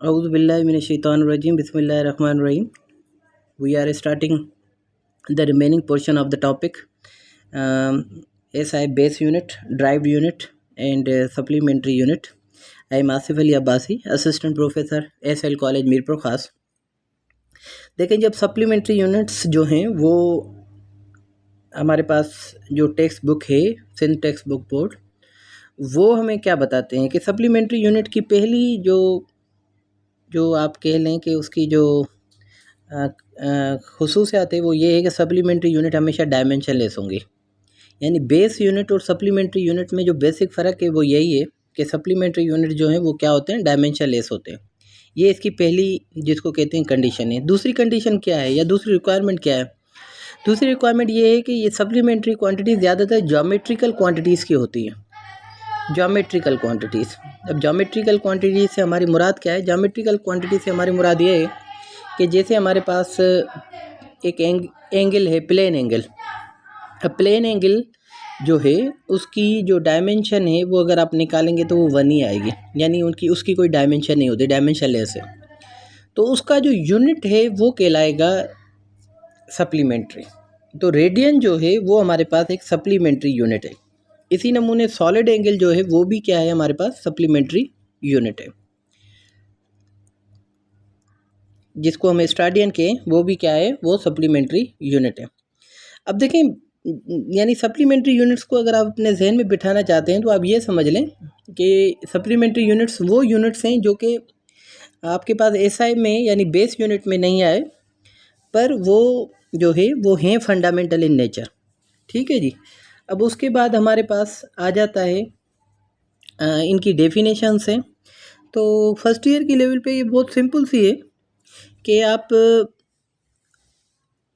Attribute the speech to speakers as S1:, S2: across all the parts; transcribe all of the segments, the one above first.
S1: A'udhu billahi minash shaitanir rajim. Bismillahir rahmanir rahim. We are starting the remaining portion of the topic. SI base unit, derived unit, and supplementary unit. I am Asif Ali Abbasi, Assistant Professor SL College Mirpur खास. देखें, जब supplementary units जो हैं वो हमारे पास जो text book है Sindh text book board, वो हमें क्या बताते हैं कि सप्लीमेंट्री यूनिट की पहली जो आप कह लें कि उसकी जो खुसूसियात है वो ये है कि सप्लीमेंट्री यूनिट हमेशा डायमेंशनलेस होंगी. यानी बेस यूनिट और सप्लीमेंट्री यूनिट में जो बेसिक फ़र्क है वो यही है कि सप्लीमेंट्री यूनिट जो हैं वो क्या होते हैं, डायमेंशनलेस होते हैं. ये इसकी पहली जिसको कहते हैं कंडीशन है. दूसरी कंडीशन क्या है या दूसरी रिक्वायरमेंट क्या है? दूसरी रिक्वायरमेंट ये है कि ये सप्लीमेंट्री क्वांटिटीज़ ज़्यादातर ज्योमेट्रिकल क्वांटिटीज़ की होती हैं. Geometrical quantities. अब ज्योमेट्रिकल क्वांटिटीज़ से हमारी मुराद क्या है? ज्योमेट्रिकल क्वांटिटी से हमारी मुराद ये है कि जैसे हमारे पास एक एंगल है, प्लेन एंगल. अब प्लेन एंगल जो है उसकी जो डायमेंशन है वो अगर आप निकालेंगे तो वो 1 ही आएगी. यानी उसकी कोई डायमेंशन नहीं होती, डायमेंशनलेस है. तो उसका जो यूनिट है वो कहलाएगा सप्लीमेंट्री. तो रेडियन जो है वो हमारे पास एक सप्लीमेंट्री यूनिट है. इसी नमूने सॉलिड एंगल जो है वो भी क्या है, हमारे पास सप्लीमेंट्री यूनिट है. जिसको हम स्टाडियन के वो भी क्या है, वो सप्लीमेंट्री यूनिट है. अब देखें, यानी सप्लीमेंट्री यूनिट्स को अगर आप अपने जहन में बिठाना चाहते हैं तो आप ये समझ लें कि सप्लीमेंट्री यूनिट्स वो यूनिट्स हैं जो कि आपके पास एसआई में यानी बेस यूनिट में नहीं आए, पर वो जो है वो हैं फंडामेंटल इन नेचर. ठीक है जी. अब उसके बाद हमारे पास आ जाता है इनकी डेफिनेशंस हैं. तो फर्स्ट ईयर की लेवल पे ये बहुत सिंपल सी है कि आप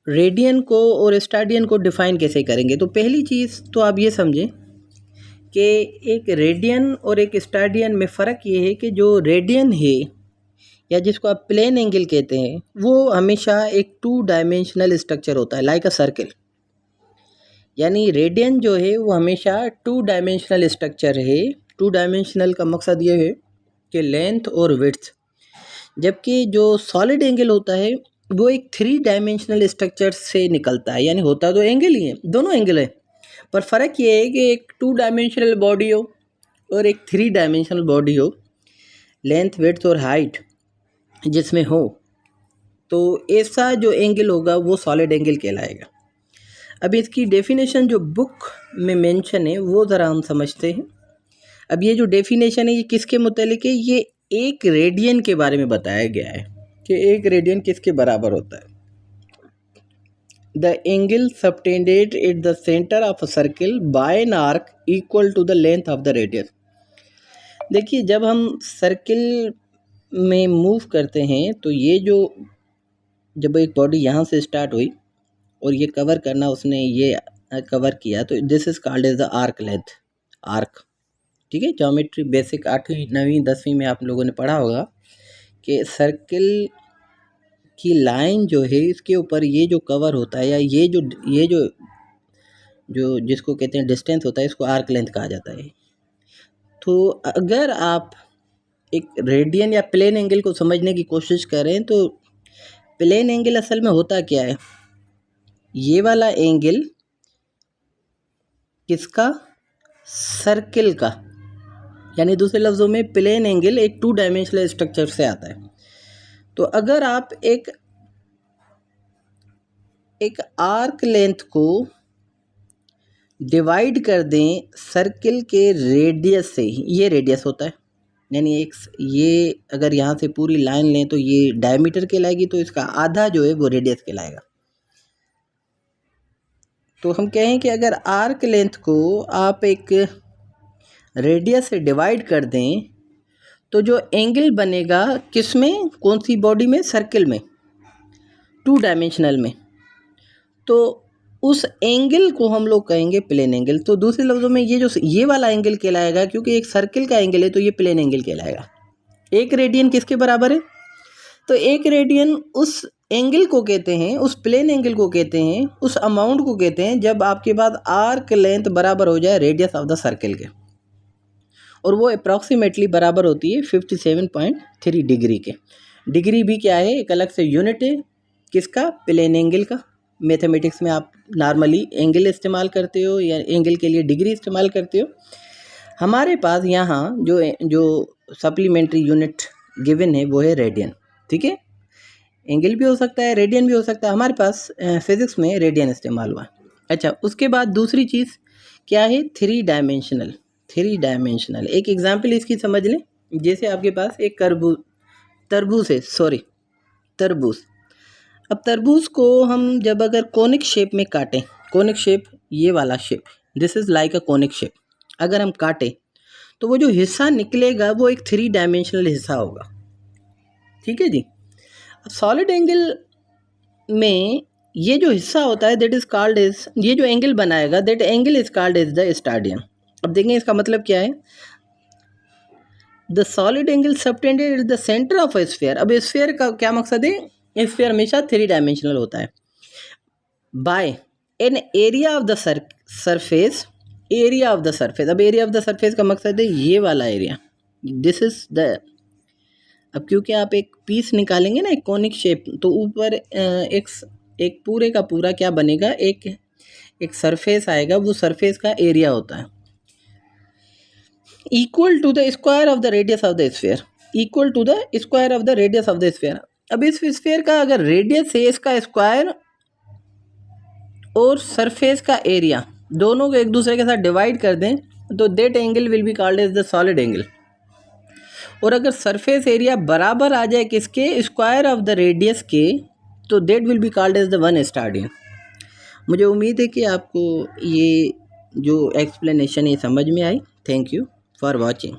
S1: रेडियन को और स्टाडियन को डिफ़ाइन कैसे करेंगे. तो पहली चीज़ तो आप ये समझें कि एक रेडियन और एक स्टाडियन में फ़र्क ये है कि जो रेडियन है या जिसको आप प्लेन एंगल कहते हैं वो हमेशा एक 2 डायमेंशनल स्ट्रक्चर होता है, लाइक अ सर्कल. यानी रेडियन जो है वो हमेशा 2 डायमेंशनल स्ट्रक्चर है. 2 डायमेंशनल का मकसद ये है कि लेंथ और विड्थ. जबकि जो सॉलिड एंगल होता है वो एक 3 डायमेंशनल स्ट्रक्चर से निकलता है. यानी होता तो एंगल ही है, दोनों एंगल है, पर फ़र्क ये है कि एक 2 डायमेंशनल बॉडी हो और एक 3 डायमेंशनल बॉडी हो, लेंथ विड्थ और हाइट जिसमें हो, तो ऐसा जो एंगल होगा वो सॉलिड एंगल कहलाएगा. अब इसकी डेफिनेशन जो बुक में मेंशन है वो ज़रा हम समझते हैं. अब ये जो डेफिनेशन है ये किसके मुतालिक है? ये एक रेडियन के बारे में बताया गया है कि एक रेडियन किसके बराबर होता है. The angle subtended at the centre of a circle by an arc equal to the length of the radius. देखिए, जब हम सर्किल में मूव करते हैं तो ये जो जब एक बॉडी यहाँ से स्टार्ट हुई और ये कवर करना उसने ये कवर किया, तो this is called as the arc length. Arc, ठीक है. ज्योमेट्री बेसिक 8वीं 9वीं 10वीं में आप लोगों ने पढ़ा होगा कि सर्किल की लाइन जो है इसके ऊपर ये जो कवर होता है या ये जो जिसको कहते हैं डिस्टेंस होता है, इसको आर्क लेंथ कहा जाता है. तो अगर आप एक रेडियन या प्लेन एंगल को समझने की कोशिश करें तो प्लेन एंगल असल में होता क्या है? ये वाला एंगल किसका? सर्किल का. यानी दूसरे लफ्ज़ों में प्लेन एंगल एक 2 डायमेंशनल स्ट्रक्चर से आता है. तो अगर आप एक आर्क लेंथ को डिवाइड कर दें सर्किल के रेडियस से, ये रेडियस होता है. यानी ये अगर यहाँ से पूरी लाइन लें तो ये डायमीटर कहलाएगी, तो इसका आधा जो है वो रेडियस कहलाएगा. तो हम कहें कि अगर आर्क लेंथ को आप एक रेडियस से डिवाइड कर दें तो जो एंगल बनेगा किस में, कौन सी बॉडी में? सर्किल में, 2 डायमेंशनल में. तो उस एंगल को हम लोग कहेंगे प्लेन एंगल. तो दूसरे लफ्ज़ों में ये वाला एंगल कहलाएगा, क्योंकि एक सर्किल का एंगल है तो ये प्लेन एंगल कहलाएगा. एक रेडियन किसके बराबर है? तो एक रेडियन उस एंगल को कहते हैं, उस प्लेन एंगल को कहते हैं, उस अमाउंट को कहते हैं जब आपके पास आर्क लेंथ बराबर हो जाए रेडियस ऑफ द सर्किल के. और वो अप्रॉक्सीमेटली बराबर होती है 57.3 डिग्री के। डिग्री भी क्या है, एक अलग से यूनिट है किसका, प्लेन एंगल का। मैथमेटिक्स में आप नॉर्मली एंगल इस्तेमाल करते हो या एंगल के लिए डिग्री इस्तेमाल करते हो। हमारे पास यहाँ जो सप्लीमेंट्री यूनिट गिवन है वो है रेडियन, ठीक है। एंगल भी हो सकता है, रेडियन भी हो सकता है, हमारे पास फिजिक्स में रेडियन इस्तेमाल हुआ। अच्छा, उसके बाद दूसरी चीज़ क्या है, थ्री डायमेंशनल। एक एग्जांपल इसकी समझ लें। जैसे आपके पास एक तरबूज है, तरबूज। अब तरबूज को हम जब अगर कोनिक शेप में काटें, कोनिक शेप ये वाला shape, this is like a conic shape, अगर हम काटें तो वो जो हिस्सा निकलेगा वो एक थ्री डायमेंशनल हिस्सा होगा, ठीक है जी। अब सॉलिड एंगल में ये जो हिस्सा होता है दैट इज़ कॉल्ड एज, ये जो एंगल बनाएगा that angle is called as the steradian. अब देखें इसका मतलब क्या है, the solid angle subtended at the centre of a sphere. अब स्फीयर का क्या मकसद है, स्फीयर हमेशा थ्री डायमेंशनल होता है। By an area of the surface, area of the surface. अब एरिया ऑफ द सरफेस का मकसद है ये वाला एरिया, दिस इज द। अब क्योंकि आप एक पीस निकालेंगे ना, एक कॉनिक शेप, तो ऊपर एक पूरे का पूरा क्या बनेगा, एक सरफेस आएगा, वो सरफेस का एरिया होता है equal to the square of the radius of the sphere, equal to the square of the radius of the sphere. अब इस स्फीयर का अगर रेडियस है इसका स्क्वायर और सरफेस का एरिया दोनों को एक दूसरे के साथ डिवाइड कर दें तो that angle will be called as the solid angle. और अगर सरफेस एरिया बराबर आ जाए किसके, स्क्वायर ऑफ द रेडियस के, तो that will be called as the one steradian. मुझे उम्मीद है कि आपको ये जो एक्सप्लेनेशन है समझ में आई। Thank you for watching.